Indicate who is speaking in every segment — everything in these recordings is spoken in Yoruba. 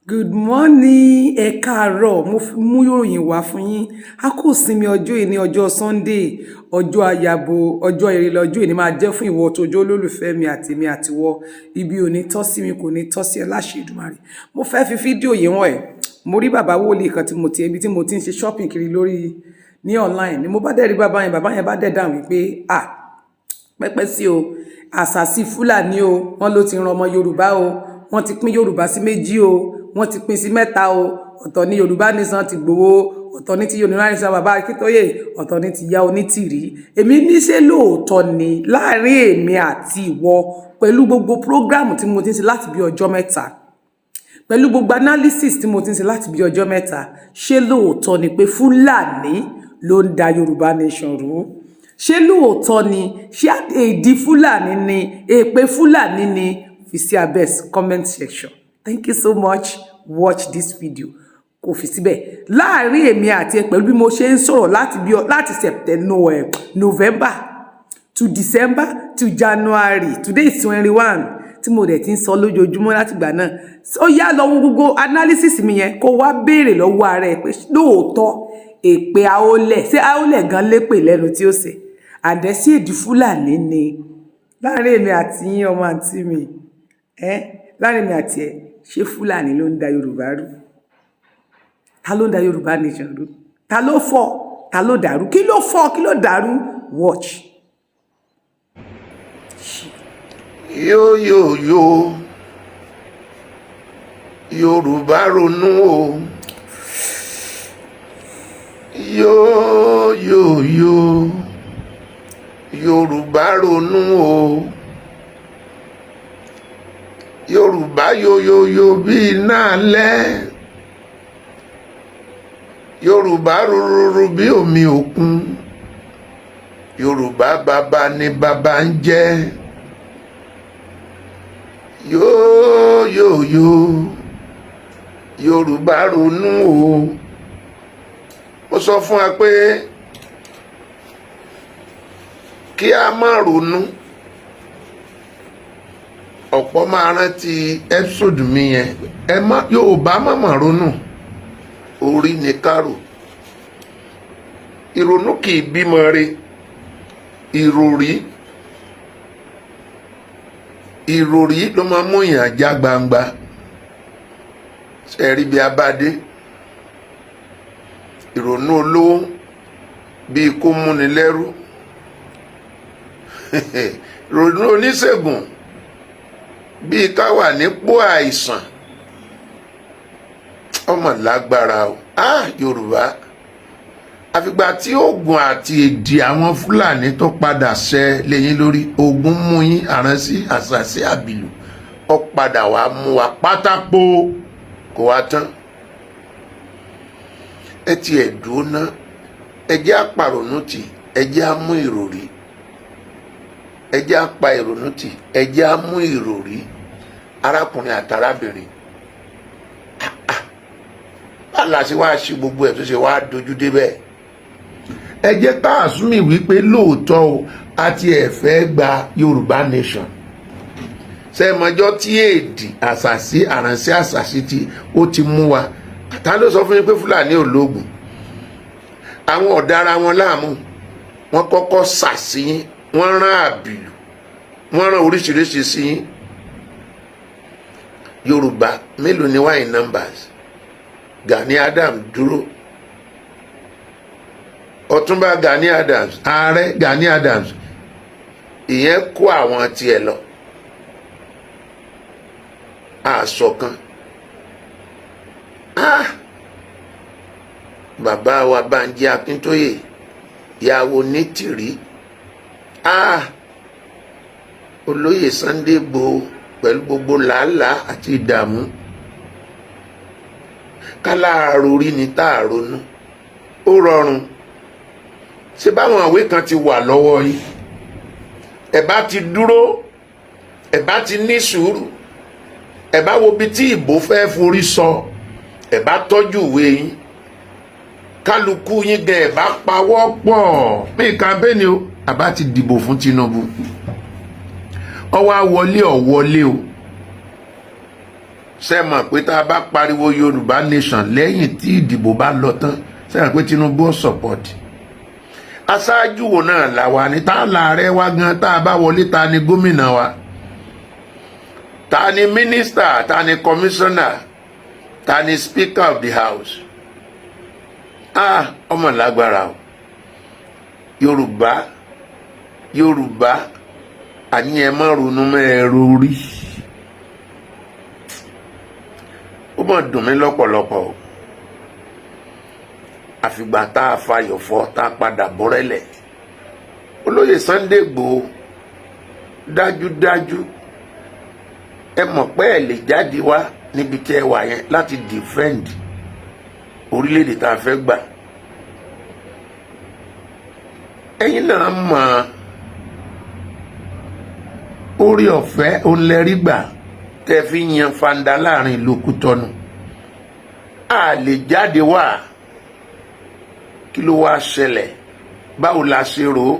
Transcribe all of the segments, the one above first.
Speaker 1: Good morning, ẹ káàárọ̀. Mo mú ìròyìn wá fún yín. A kò sinmi ọjọ́ yìí ní ọjọ́ Sunday, ọjọ́ àyàbò, ọjọ́ ìrẹ̀lẹ̀ ọjọ́ yìí ni máa jẹ́ fún ìwọ tó jẹ́ olólùfẹ́ mi àti mi àtiwọ. Ibi ò ní tọ́ sí mi, kò ní tọ́ sí ẹ láṣẹ Èdùmàrè. Mo fẹ́ fi fídíò yìí wọ̀n ẹ́. Mo rí bàbá wòlíì kan ibi tí mo ti ń ṣe shopping kiri lórí ní online. Ni mo bá dẹ̀ rí bàbá yẹn bá dẹ̀ dáhùn wípé pẹ́pẹ́ sí o, àṣàsí Fúlàní o, wọ́n ló ti ran ọmọ Yorùbá o, wọ́n ti pín Yorùbá sí méjì o, wọ́n ti pín sí mẹ́ta o, ọ̀tọ̀ ní Yorùbá nìsan ti Ìgbòho, ọ̀tọ̀ ní ti Yorùbá nìsan bàbá Akíntóyè, ọ̀tọ̀ ní ti ìyá Onítìrí. Èmi ní ṣé lóòótọ́ ni láàrin èmi àti ìwọ pẹ̀lú gbogbo program tí mo ti ń ṣe láti bí ọjọ́ mẹ́ta, pẹ̀lú gbogbo analysis tí mo ti ń ṣe láti bí ọjọ́ mẹ́ta, ṣé lóòótọ́ ni pé Fúlàní ló ń da Yorùbá nation rú? Ṣé lóòótọ́ ni? Ṣé èdè Fúlàní ni? Èpè Fúlàní ni? Fi sí abẹ́ comment section. Thank you so much. Watch this video. Kò fi síbẹ̀. Láàrin èmi àti ẹ pẹ̀lú bí mo ṣe ń sọ̀rọ̀ láti September, November to December to January. Today is 21. Tí mo dẹ̀ ti ń sọ lójoojúmọ́ láti ìgbà náà. Ó yá lọ wo gbogbo analysis mi yẹn kó wá béèrè lọ́wọ́ ara ẹ pé lóòótọ́ èpè Aolẹ̀, ṣé Aolẹ̀ gan lépè lẹ́nu tí ó ṣe? Àdẹ́sí èdè Fúlàní ni. Láàrin èmi àti yín ọmọ àǹtí mi. Láàrin èmi àti ẹ, ṣé Fúlàní ló ń da Yorùbá rú? Ta ló ń da Yorùbá nation rú? Ta ló fọ́? Ta ló dàrú? Kí ló fọ́? Kí ló dàrú? Watch.
Speaker 2: Yo Yorùbá ronú o. Yo Yorùbá ronú o. Yorùbá yo bí iná alẹ́. Yorùbá rúrúrú bí omi òkun. Yorùbá bàbá ni bàbá ń jẹ́. Yo Yorùbá ronú o. Mo sọ fún wa pé kí a má ronú. Ọ̀pọ̀ máa rántí episode mi yẹn. Yorùbá má ronú. Orí ni kárò. Ìrònú kì í bímọ re. Ìròrí ló máa mú èèyàn já gbangba. Ẹ̀rí bí abádé. Ìrònú olówó bíi kó múni lẹ́rú. Ìrònú oníṣègùn bíi ká wà nípò àìsàn. Ọmọ lágbára o. Yorùbá. Àfìgbà tí oògùn àti èdè àwọn Fúlàní tó padà ṣẹ lẹ́yìn lórí, oògùn mú yín àránsí àṣàṣì àbìlù. Ó padà wá mú wa pátápó kò wá tán. Ẹ ti ẹ̀dùn ná. Ẹ jẹ́ àpàrònú tì. Ẹ jẹ́ á mú ìròrí. Ẹ jẹ́ àpà ìrònú tì. Ẹ jẹ́ á mú ìròrí. Arákùnrin àtàrábìnrin. Bála ṣe wá ṣe gbogbo ẹ̀ tó ṣe wá dojú débẹ̀. Ẹ jẹ́ ká àsúmì wípé lóòótọ́ o àti ẹ̀ fẹ́ gba Yorùbá nation. Sẹ́mọjọ́ tí èdè àṣàsí àránṣẹ́ àṣàsí tí ó ti mú wa. Ta ló sọ fún yín pé Fúlàní ológun? Àwọn ọ̀daràn wọn láàmú. Wọ́n kọ́kọ́ ṣàṣì yín. Wọ́n rán àbìlù. Wọ́n rán oríṣiríṣi sí yín. Yorùbá mélòó ni wá in numbers? Gani Adams dúró. Ọ̀túnba Gani Adams, ààrẹ Gani Adams, ìyẹn kó àwọn tiẹ̀ lọ. Àṣọ̀kan. Bàbá wa Bánjí Akíntóyè, ìyàwó Onítìrí. Olóyè Sunday Igboho pẹ̀lú gbogbo làálàá àti ìdààmú. Káláàrò rí ni táàrónú. Ó rọrùn. Ṣé báwọn àwé kan ti wà lọ́wọ́ yín? Ẹ bá ti dúró. Ẹ bá ti ní sùúrù. Ẹ bá wo bí tí ìbò fẹ́ forí sọ. Ẹ bá tọ́jú ìwé yín. Kálukú yín gan ẹ bá pawọ́ pọ̀. Bí kàmpéènì o, àbá ti dìbò fún Tinubu. Ó wá wọlé o. ṣe mọ̀ pé tá a bá pariwo Yorùbá nation lẹ́yìn tí ìdìbò bá lọ tán ṣe mọ̀ pé Tinubu ó support. Aṣáájú wo náà là wà ní tá a láàrẹ wa gan tá a bá wọlé ta ni gómìnà wa, ta ni mínísítà, ta ni kọmíṣánná, ta ni speaker of the house. Ọmọ lágbára o. Yorùbá àní ẹ má ronú mẹ́ẹ̀rọ rí. Ó mọ̀ dùn mí lọ́pọ̀lọpọ̀ o. Àfìgbà tá a fayọ̀ fọ́ tá a padà bọ́rẹ́lẹ̀. Olóyè Sunday Igboho dájúdájú ẹ mọ̀ pé ẹ lè jáde wá níbi tí ẹ wà yẹn láti defend orílẹ̀-èdè tá a fẹ́ gbà. Ẹ̀yin náà mọ̀ orí ọ̀fẹ́ òǹlẹ́rí gbà tẹ́ fi yan fanda láàrin ìlú Kútọ́nù. A lè jáde wá. Kí ló wá ṣẹlẹ̀? Báwo la ṣe rò ó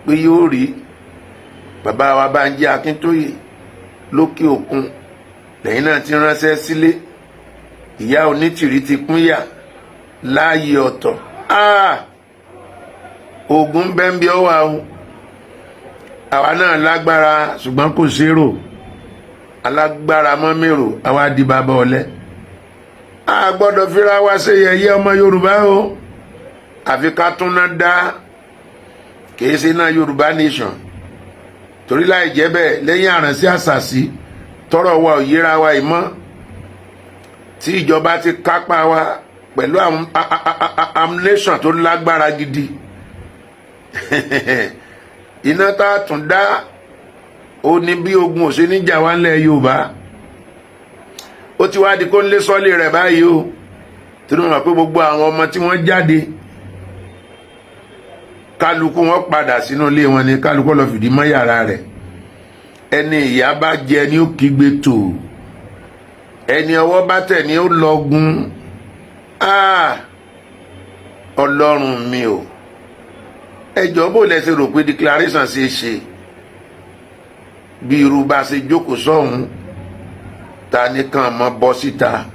Speaker 2: pé yóò rí? Bàbá wa Bánjí Akíntóyè lókè òkun lẹ́yìn náà ti ránṣẹ́ sílé. Ìyá Onítìrí ti pínyà láàyè ọ̀tọ̀. Ogun bẹ́ńbí ọwà o. Àwa náà lágbára ṣùgbọ́n kò ṣèrò. Alágbára mọ́ mèrò àwa di bàbá ọ̀lẹ. A gbọ́dọ̀ fira wa ṣe yẹ̀yẹ́ ọmọ Yorùbá o. Àfi ká tún ná dá kìí ṣe náà Yorùbá nation. Torí láì jẹ́ bẹ́ẹ̀ lẹ́yìn àrànsí àṣàṣì tọrọ wa ò yíra wa ìmọ̀ tí ìjọba ti kápá wa pẹ̀lú ammunition tó lágbára gidi. Iná tá a tún dá ó ní bí ogun ò ṣe níjà wá ńlẹ̀ Yorùbá. Ó ti wá di kó ń lé sọ́ọ̀lì rẹ̀ báyìí o. Torí wọn mọ̀ pé gbogbo àwọn ọmọ tí wọ́n jáde kálukú wọn padà sínú ilé wọn ni kálukú lọ fìdí mọ́ yàrá rẹ̀. Ẹni ìyá bá jẹ ni ó kígbe tò, ẹni ọwọ́ bá tẹ̀ ni ó lọ́gun. Ọlọ́run mi o, ẹjọ́ bó lẹ ṣe rò pé declaration ṣe ṣe bí irú bá ṣe jókòó sọ́hún ta nìkan mọ́ bọ́ síta.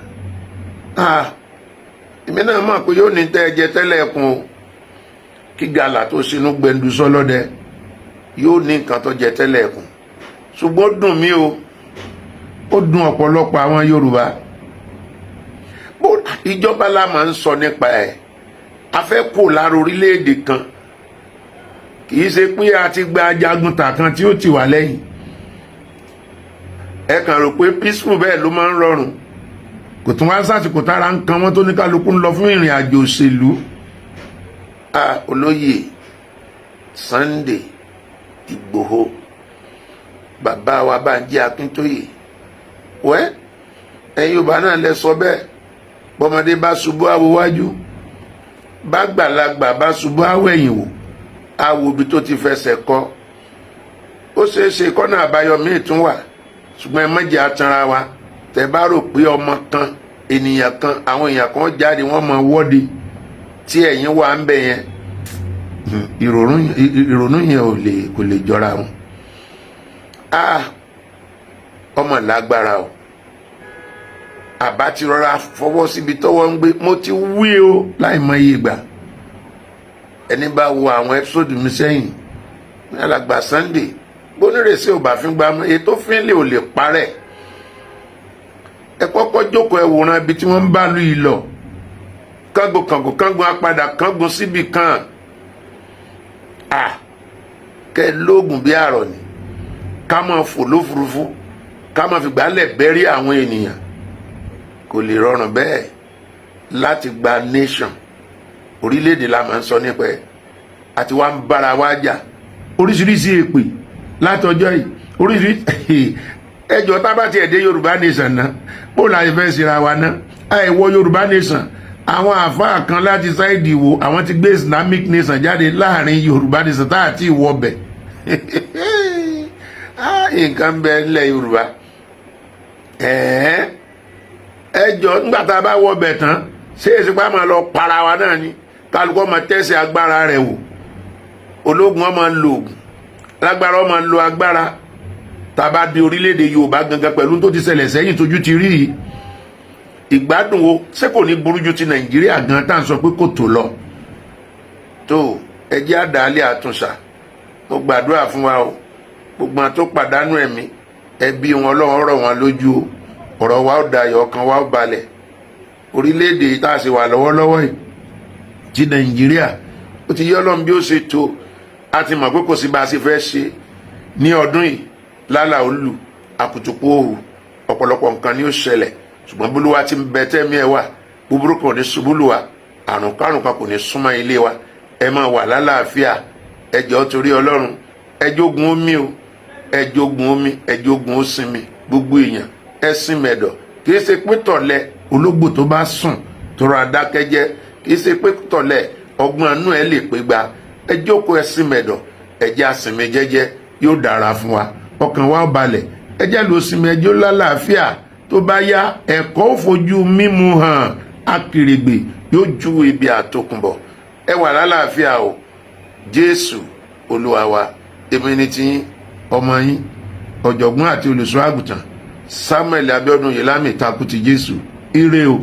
Speaker 2: Èmi náà mọ̀ pé yóò ní tẹ́ ẹ jẹ tẹ́lẹ̀ ẹkùn o. Kí gàlà tó sinú gbẹndu sọlọ́dẹ yóò ní nǹkan tó jẹ tẹ́lẹ̀ ẹkùn. Ṣùgbọ́n dùn mí o, ó dùn ọ̀pọ̀lọpọ̀ àwọn Yorùbá. Ìjọba la máa ń sọ nípa ẹ̀. A fẹ́ kó lára orílẹ̀-èdè kan. Kì í ṣe pé a ti gba ajagunta kan tí ó ti wà lẹ́yìn. Ẹ kàn rò pé peaceful bẹ́ẹ̀ ló máa ń rọrùn. Kò tún wá sásìkò tára ń kan wọ́n tó ní kálukú ń lọ fún ìrìn àjò òṣèlú. Olóyè Sunday Igboho bàbá wa Bánjí Akíntóyè ẹ̀yin Yorùbá náà lẹ sọ bẹ́ẹ̀. Bọ́mọdé bá ṣubú àwò wájú, bá gbàlagbà bá ṣubú àwò ẹ̀yìn wò, àwò ibi tó ti fẹsẹ̀ kọ́. Ó ṣeé ṣe kọ́nà àbáyọ míì tún wà, ṣùgbọ́n ẹ má jẹ́ atanra wa. Tẹ́ bá rò pé ọmọ kan, ènìyàn kan, àwọn èèyàn kan jáde wọ́n mọ wọ́de tí ẹ̀yin wà ń bẹ̀ yẹn, ìrònú yẹn kò lè jọra wọn. Ọmọ lágbára o. Àbá ti rọra fọwọ́ síbi tọ́wọ́ ń gbé. Mo ti wí o láì mọ iye ìgbà. Ẹni bá wo àwọn ẹ́písòdù mi sẹ́yìn ní alàgbà Sunday gbónírèsí ò bá fi gbá mọ́ ètò fínlẹ̀ ò lè parẹ́. Ẹ kọ́kọ́ jókòó ẹ wòran ibi tí wọ́n ń bá lu ìlọ. Kángun apadà kángun síbi kan. Kẹ́ lóògùn bí àrọ̀ ni. Ká máa fò lófurufú. Ká máa fi gbálẹ̀ bẹ́rí àwọn ènìyàn. Kò lè rọrùn bẹ́ẹ̀ láti gba nation. Orílẹ̀-èdè la máa ń sọ nípa ẹ̀. Àti wá ń bára wá jà. Oríṣiríṣi èpè látọjọ́ yìí. Oríṣiríṣi ẹjọ́ tá bá tiẹ̀ dé Yorùbá nation náà. Bó la fẹ́ síra wa náà. Àìwọ Yorùbá nation. Àwọn àfáà kan láti sáìdì Ìwó àwọn ti gbé Islamic nation jáde láàrin Yorùbá nation tá àti ìwọ bẹ̀. Nǹkan bẹ nílẹ̀ Yorùbá. Ẹjọ́ nígbà tá a bá wọ bẹ̀ tán ṣé èsì pa máa lọ para wa náà ni kálukọ́ máa tẹ̀sí agbára rẹ̀ wò. Ológun ọmọ lo oògùn, lágbára ọmọ lo agbára. tá a bá dé orílẹ̀-èdè Yorùbá gangan pẹ̀lú tó ti ṣẹlẹ̀ sẹ́yìn tójú ti rí yìí, ìgbádùn wo ṣé kò ní burú ju ti Nàìjíríà gan tá à ń sọ pé kò tó lọ. tó ẹjẹ́ àdáálẹ̀ àtúnṣà, mo gbàdúrà fún wa o, gbogbo àwọn tó pàdánù ẹ̀mí ẹbí wọn Ọlọ́run rọ̀ wọn lójú o, ọ̀rọ̀ wa ó dayọ̀, ọkàn wa ó balẹ̀. orílẹ̀-èdè yìí tá a ṣe wà lọ́wọ́lọ́wọ́ yìí ti Nàìjíríà, ó ti yẹ Ọlọ́run bí ó ṣe tó, a ti mọ̀ pé kò sí bá a ṣe fẹ́ ṣe ní ọdún yìí, lálà olù àkùtùkù òhù, ọ̀pọ̀lọpọ̀ nǹkan ni ó ṣẹlẹ̀, ṣùgbọ́n bólúwa ti ń bẹ tẹ́mí ẹ wà, búburú kan ò ní ṣubúlù wa, àrùn kárùn kan kò ní súnmọ́ ilé wa. ẹ máa wà lálàáfíà, ẹ jọ̀ọ́ torí Ọlọ́run, ẹ jogun omi o, ẹ jogun omi, ẹ jogun osinmi, gbogbo èèyàn ẹ sin mẹ̀dọ̀. kì í ṣe pé tọ̀lẹ̀ ológbò tó bá sùn tó ra dákẹ́jẹ́, kì í ṣe pé tọ̀lẹ̀ ọgbọ́n inú ẹ lè pé gba. ẹ jókòó ẹ sin mẹ̀dọ̀, ẹ jẹ́ àsìnmi jẹ́jẹ́, yóò dára fún wa, ọkàn wa ó balẹ̀. ẹ jẹ́ lọ sinmi, ẹjọ́ lálàáfíà. tó bá yá ẹ̀kọ́ ó fojú mímu hàn, akèrègbè yóò ju ibi àtòkùnbọ̀. ẹ wà lálàáfíà o, Jésù Olúwa wa. èmi ni tiyín, ọmọ yín, ọ̀jọ̀gbọ́n àti olùṣọ́ àgùntàn Samuel Abíọ́dún Yelami Takuti Jésù. Ire o.